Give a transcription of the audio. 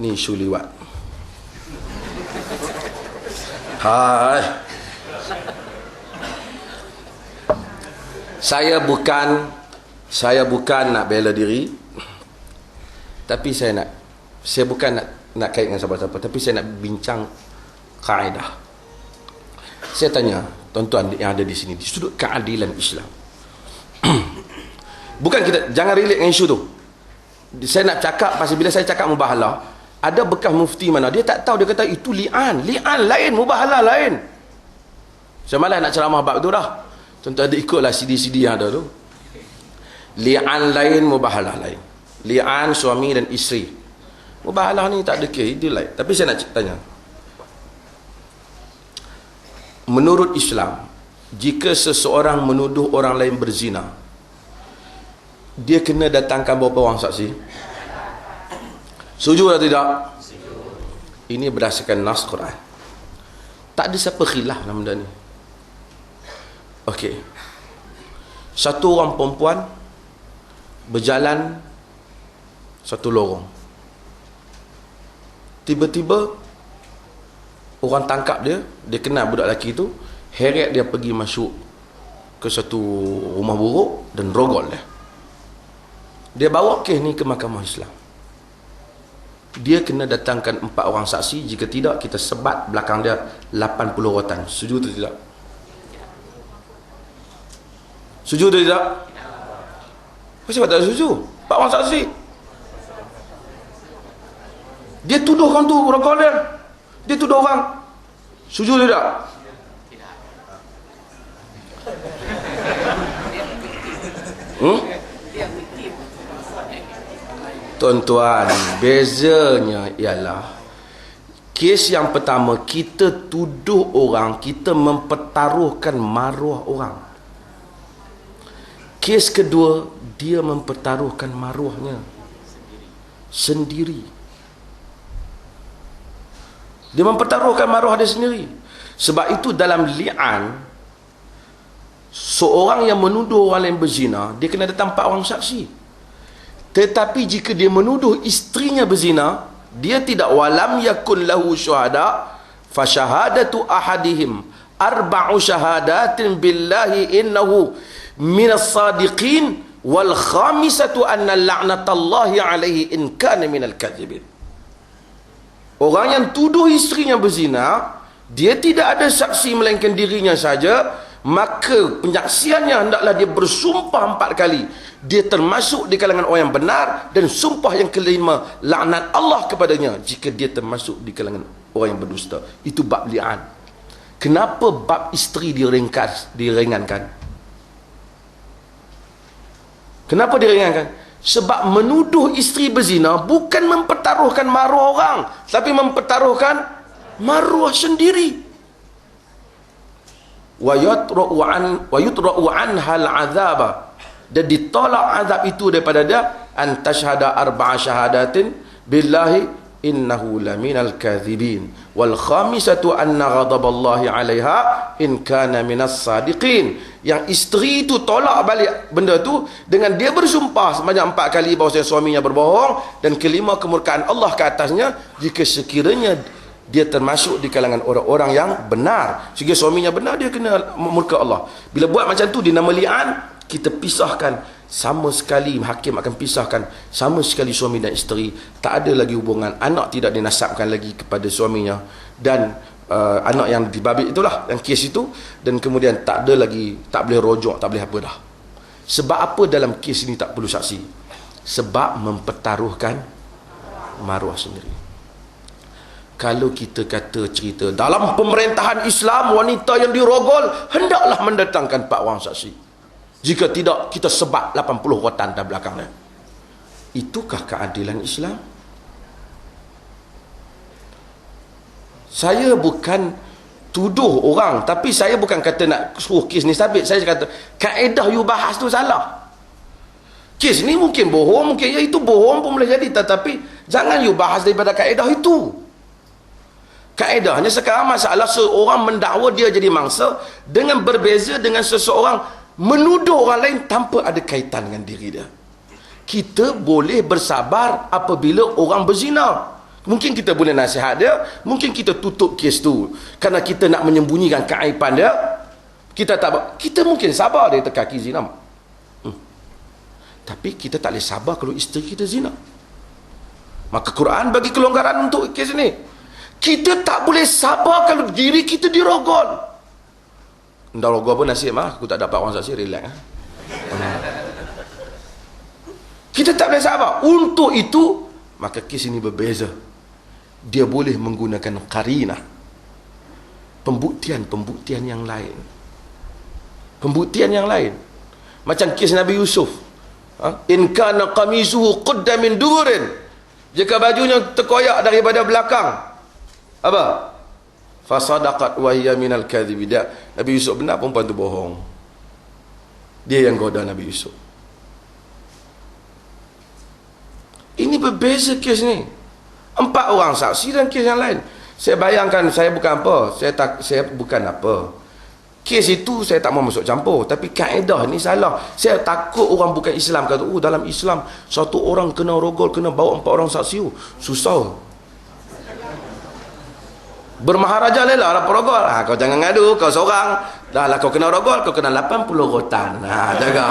Ni isu liwat. Hai. Saya bukan nak bela diri, tapi saya bukan nak kait dengan siapa-siapa, tapi saya nak bincang kaedah. Saya tanya tuan-tuan yang ada di sini, di sudut keadilan Islam. Bukan kita, jangan relate dengan isu tu. Saya nak cakap pasal bila saya cakap mubahalah, ada bekas mufti mana dia tak tahu, dia kata itu li'an lain, mubahalah lain. Saya malas nak ceramah bab tu dah. Tuan-tuan ada ikutlah CD-CD yang ada tu. Li'an lain, mubahalah lain. Li'an suami dan isteri. Mubahalah ni tak ada kes, dia lain. Tapi saya nak tanya, menurut Islam, jika seseorang menuduh orang lain berzina, dia kena datangkan berapa orang saksi? Setuju atau tidak? Ini berdasarkan nas Quran. Tak ada siapa khilaf dalam benda ni. Okey. Satu orang perempuan berjalan satu lorong. Tiba-tiba orang tangkap dia kenal budak lelaki tu, heret dia pergi masuk ke satu rumah buruk dan rogol dia. Dia bawa kes ni ke mahkamah Islam. Dia kena datangkan 4 orang saksi, jika tidak kita sebat belakang dia 80 rotan. Setuju atau tidak? Setuju atau tidak? Kenapa tak setuju? 4 orang saksi. Dia tuduh orang tu rogol dia. Dia tuduh orang. Setuju atau tidak? Tuan-tuan, bezanya ialah kes yang pertama, kita tuduh orang, kita mempertaruhkan maruah orang. Kes kedua, dia mempertaruhkan maruahnya sendiri. Dia mempertaruhkan maruah dia sendiri. Sebab itu dalam li'an, seorang yang menuduh orang lain berzina, dia kena datang 4 orang saksi. Tetapi jika dia menuduh isterinya berzina, dia tidak, walam yakun lahu syuhada fa syahadatu ahadihim arba'u syahadatin billahi innahu minas sadiqin wal khamisatu anna la'natallahi alaihi in kana minal kadhibin. Orang yang tuduh isterinya berzina, dia tidak ada saksi melainkan dirinya saja, maka penyaksiannya hendaklah dia bersumpah 4 kali. Dia termasuk di kalangan orang yang benar, dan sumpah yang kelima, laknat Allah kepadanya jika dia termasuk di kalangan orang yang berdusta. Itu bab li'an. Kenapa bab isteri diringankan? Kenapa diringankan? Sebab menuduh isteri berzina bukan mempertaruhkan maruah orang, tapi mempertaruhkan maruah sendiri. Wa yutra'u anha al-'adzaba, dan ditolak azab itu daripada dia, an tashhada 4 syahadatin billahi innahu laminal kadhibin wal khamisatu anna ghadaballahi 'alaiha in kana minas sadiqin. Yang isteri itu tolak balik benda tu dengan dia bersumpah sebanyak 4 kali bahawa suaminya berbohong, dan kelima, kemurkaan Allah ke atasnya jika sekiranya dia termasuk di kalangan orang-orang yang benar. Sehingga suaminya benar, dia kena murka Allah. Bila buat macam tu, dinama li'an, kita pisahkan sama sekali, hakim akan pisahkan sama sekali suami dan isteri. Tak ada lagi hubungan, anak tidak dinasabkan lagi kepada suaminya, dan anak yang dibabit itulah, yang kes itu, dan kemudian tak ada lagi, tak boleh rojok, tak boleh apa dah. Sebab apa dalam kes ini tak perlu saksi? Sebab mempertaruhkan maruah sendiri. Kalau kita kata cerita dalam pemerintahan Islam, wanita yang dirogol hendaklah mendatangkan 4 orang saksi, jika tidak kita sebat 80 rotan dalam belakang dia. Itukah keadilan Islam? Saya bukan tuduh orang, tapi saya bukan kata nak suruh kes ni sabit. Saya kata kaedah you bahas tu salah. Kes ni mungkin bohong, mungkin ya itu bohong pun boleh jadi, tetapi jangan you bahas daripada kaedah itu. Kaedahnya sekarang masalah seorang mendakwa dia jadi mangsa, dengan berbeza dengan seseorang menuduh orang lain tanpa ada kaitan dengan diri dia. Kita boleh bersabar apabila orang berzina, Mungkin kita boleh nasihat dia, mungkin kita tutup kes tu kerana kita nak menyembunyikan keaiban dia. Kita mungkin sabar dia kaki zina. Tapi kita tak boleh sabar kalau isteri kita zina. Maka Quran bagi kelonggaran untuk kes ni. Kita tak boleh sabar kalau diri kita dirogol. Dah rogol pun nasib aku tak dapat orang saksi, relax. Kita tak boleh sabar. Untuk itu, maka kes ini berbeza. Dia boleh menggunakan qarinah, pembuktian yang lain. Pembuktian yang lain. Macam kes Nabi Yusuf. In kana qamisuhu qudda min duburin. Jika bajunya terkoyak daripada belakang. Apa? Fasadaqat wa hiya minal kadhibin. Nabi Yusuf benar, perempuan tu bohong. Dia yang goda Nabi Yusuf. Ini berbeza kes ni. 4 orang saksi dan kes yang lain. Saya bayangkan, saya bukan apa, saya bukan apa. Kes itu saya tak mau masuk campur, tapi kaedah ni salah. Saya takut orang bukan Islam kata, dalam Islam satu orang kena rogol, kena bawa 4 orang saksi. Susah. Bermaharaja lelah lah rogol. Kau jangan ngadu, kau seorang. Dah lah kau kena rogol, kau kena 80 rotan. Jaga.